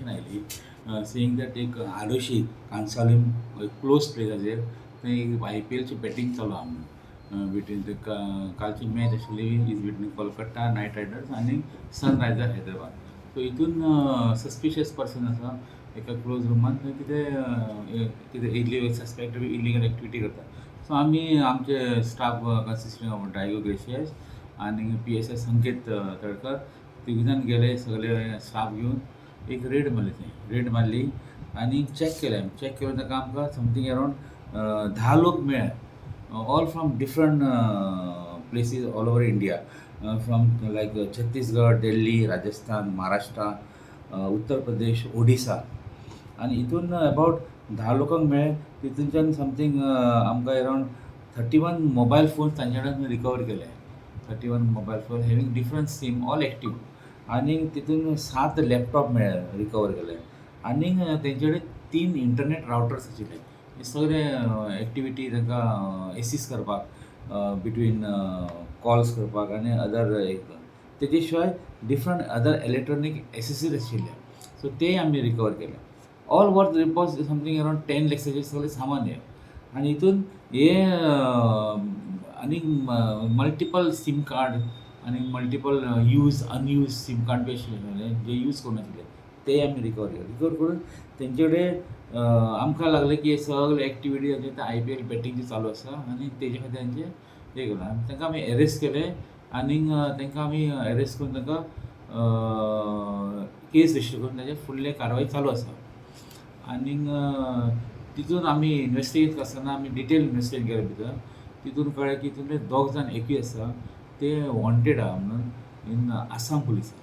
Information oily saying that एक Adoshi कांसालीम close प्लेसाचेर थंय IPL ची बॅटींग चालू आहा म्हणून बिटवीन द कालची मॅच आशिल्ली is between Kolkata Knight Riders आनी सनरायजर हैदराबाद. सो हितून सस्पिशियस पर्सन आसा एका क्लोज रुमान थंय कितें इल्ली सस्पेक्टेड इलिगल एक्टिविटी करता. सो आमी आमचे staff consisting of Drago Gracias आनी PSI संकेत तळकर तिग जाण गेले सगळे स्टाफ घेवन एक रेड मारली. थंय रेड मारली आनी चॅक केलें तेका आमकां समथींग अरावंड 10 लोक मेळ्ळे all from different places all over India from like Chhattisgarh, Delhi, Rajasthan, Maharashtra, Uttar Pradesh, Odisha. आनी हितून अबावट 10 लोकांक मेळ्ळे. तितूंच्यान समथींग आमकां अरावंड 31 मोबायल फोन्स तांचे कडेन रिकवर केले. 31 mobile phone having different SIM all active. आनी तितून 7 लॅपटॉप मेळ्ळे रिकवर केले. आनी तेंचे कडेन 3 इंटरनेट रावटर्स आशिल्ले. हे सगळे एक्टिविटी तांकां एसिस्ट करपाक बिटवीन कॉल्स करपाक आनी अदर तेजे शिवाय डिफरंट अदर इलेक्ट्रॉनीक एसेसरीज आशिल्ले. सो ते आमी रिकवर केले. All worth repose something around 10 लॅक्साचें सगळें सामान हे. आनी हितून हे आनी मल्टिपल सीम कार्ड आनी मल्टिपल अनयूज सीम कार्ड बी आशिल्ले जे यूज करून नाशिल्ले ते आमी रिकवर केले. रिकवर करून तेंचे कडेन आमकां लागलें की सगळे एक्टिविटी IPL बॅटींगची चालू आसा आनी तेजे खातीर तेंचे हे केलां. तांकां आमी अरेस्ट केले आनी तांकां आमी अरेस्ट करून तांकां केस रजिस्टर करून ताजे फुडले कारवाय चालू आसा. आनी तितून आमी इन्वेस्टिगेट करतना आमी डिटेल इन्वेस्टिगेट केले भितर तितून कळ्ळें की तितूंतले दोग जाण एकूय आसा ते वॉन्टेड आहा म्हणून इन आसाम पुलिसान.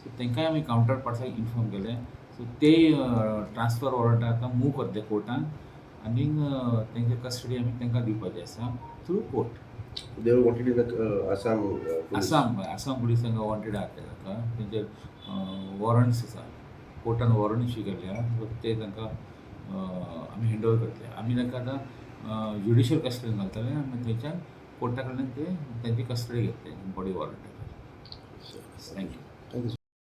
सो तांकांय आमी कावंटर पार्ट्साक इन्फॉर्म केलें. सो ते ट्रान्सफर वॉरंट आतां मूव करतले कोर्टान आनी तांचे कस्टडी आमी तांकां दिवपाची आसा through court. They were wanted in the Assam police. Assam police तांकां वॉन्टेड आहा ताका तेंचे वॉरंट्स आसा कोर्टान वॉरंट इश्यू केल्ले आहा. सो ते तांकां आमी हँड ओवर करतले. आमी तांकां आतां ज्युडिशियल कस्टडीन घालतले आनी थंयच्यान कोर्टा कडल्यान ते तेंची कस्टडी घेतले बॉडी वॉरंटाचेर. थँक्यू.